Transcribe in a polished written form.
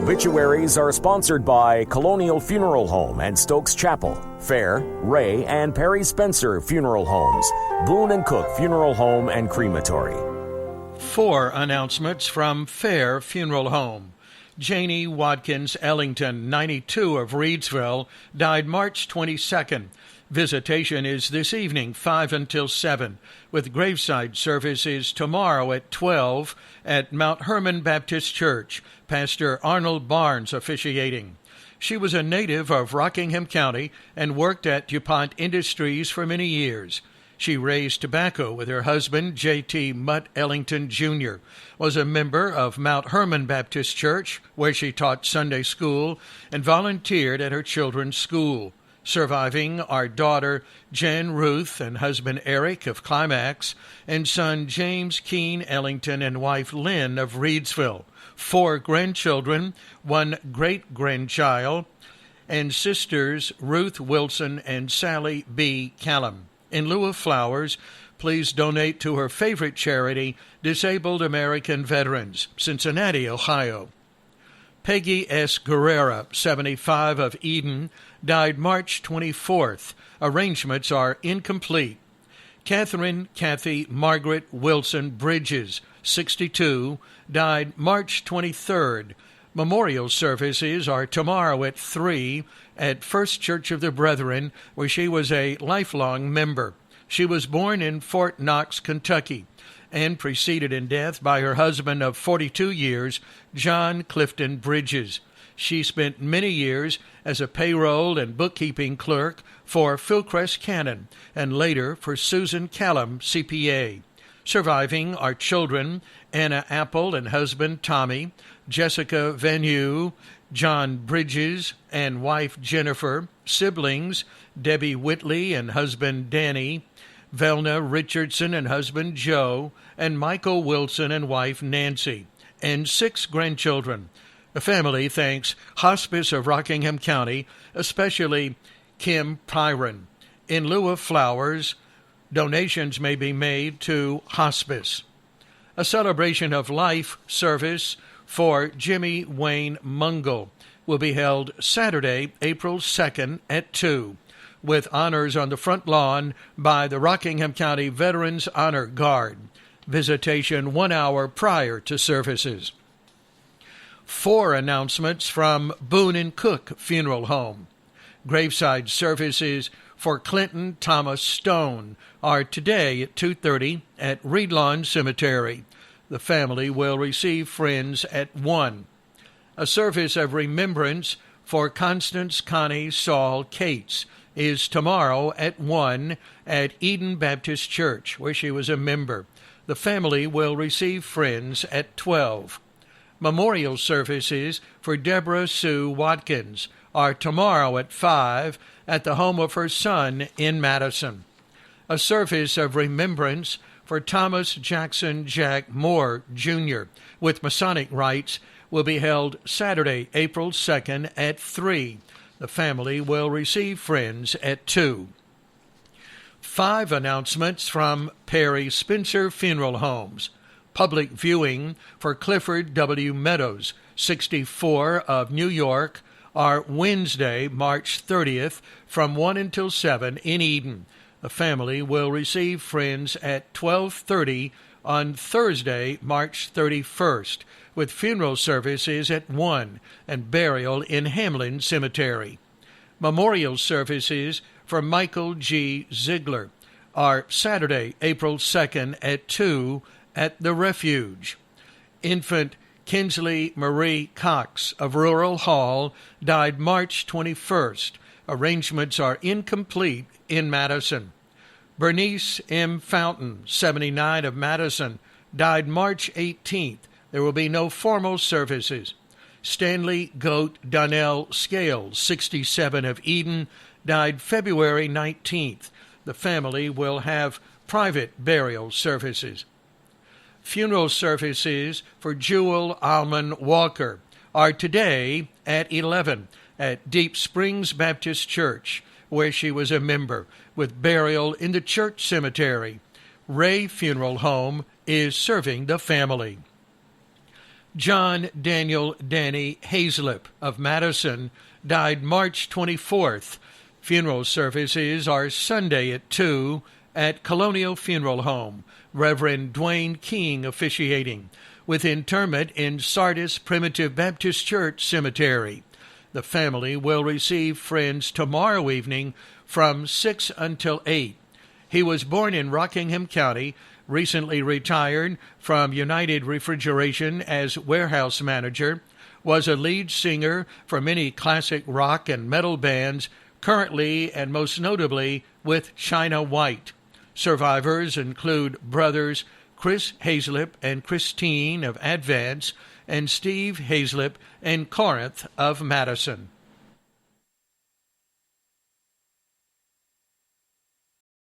Obituaries are sponsored by Colonial Funeral Home and Stokes Chapel, Fair, Ray, and Perry Spencer Funeral Homes, Boone & Cook Funeral Home and Crematory. 4 announcements from Fair Funeral Home. Janie Watkins Ellington, 92, of Reedsville, died March 22nd. Visitation is this evening, 5 until 7, with graveside services tomorrow at 12 at Mount Hermon Baptist Church, Pastor Arnold Barnes officiating. She was a native of Rockingham County and worked at DuPont Industries for many years. She raised tobacco with her husband, J.T. Mutt Ellington, Jr., was a member of Mount Hermon Baptist Church, where she taught Sunday school and volunteered at her children's school. Surviving are daughter Jen Ruth and husband Eric of Climax, and son James Keene Ellington and wife Lynn of Reedsville. 4 grandchildren, 1 great-grandchild, and sisters Ruth Wilson and Sally B. Callum. In lieu of flowers, please donate to her favorite charity, Disabled American Veterans, Cincinnati, Ohio. Peggy S. Guerrera, 75, of Eden, died March 24th. Arrangements are incomplete. Catherine Kathy Margaret Wilson Bridges, 62, died March 23rd. Memorial services are tomorrow at 3 at First Church of the Brethren, where she was a lifelong member. She was born in Fort Knox, Kentucky, and preceded in death by her husband of 42 years, John Clifton Bridges. She spent many years as a payroll and bookkeeping clerk for Philcrest Cannon and later for Susan Callum, CPA. Surviving are children Anna Apple and husband Tommy, Jessica Venue, John Bridges and wife Jennifer, siblings Debbie Whitley and husband Danny, Velna Richardson and husband Joe, and Michael Wilson and wife Nancy, and 6 grandchildren. The family thanks Hospice of Rockingham County, especially Kim Pyron. In lieu of flowers, donations may be made to Hospice. A celebration of life service for Jimmy Wayne Mungle will be held Saturday, April 2nd at 2, with honors on the front lawn by the Rockingham County Veterans Honor Guard. Visitation 1 hour prior to services. 4 announcements from Boone & Cook Funeral Home. Graveside services for Clinton Thomas Stone are today at 2:30 at Reedlawn Cemetery. The family will receive friends at 1. A service of remembrance for Constance Connie Saul Cates is tomorrow at 1 at Eden Baptist Church, where she was a member. The family will receive friends at 12. Memorial services for Deborah Sue Watkins are tomorrow at 5 at the home of her son in Madison. A service of remembrance for Thomas Jackson Jack Moore, Jr., with Masonic rites, will be held Saturday, April 2nd at 3. The family will receive friends at 2. 5 announcements from Perry Spencer Funeral Homes. Public viewing for Clifford W. Meadows, 64, of New York, are Wednesday, March 30th, from 1 until 7 in Eden. The family will receive friends at 12:30 on Thursday, March 31st, with funeral services at 1 and burial in Hamlin Cemetery. Memorial services for Michael G. Ziegler are Saturday, April 2nd at 2 at the Refuge. Infant Kinsley Marie Cox of Rural Hall died March 21st. Arrangements are incomplete in Madison. Bernice M. Fountain, 79, of Madison, died March 18th. There will be no formal services. Stanley Goat Donnell Scales, 67, of Eden, died February 19th. The family will have private burial services. Funeral services for Jewel Alman Walker are today at 11 at Deep Springs Baptist Church, where she was a member, with burial in the church cemetery. Ray Funeral Home is serving the family. John Daniel Danny Hazlip of Madison died March 24th. Funeral services are Sunday at 2 at Colonial Funeral Home. Reverend Dwayne King officiating, with interment in Sardis Primitive Baptist Church Cemetery. The family will receive friends tomorrow evening from 6 until 8. He was born in Rockingham County, recently retired from United Refrigeration as warehouse manager, was a lead singer for many classic rock and metal bands, currently and most notably with China White. Survivors include brothers Chris Hazlip and Christine of Advance and Steve Hazlip and Corinth of Madison.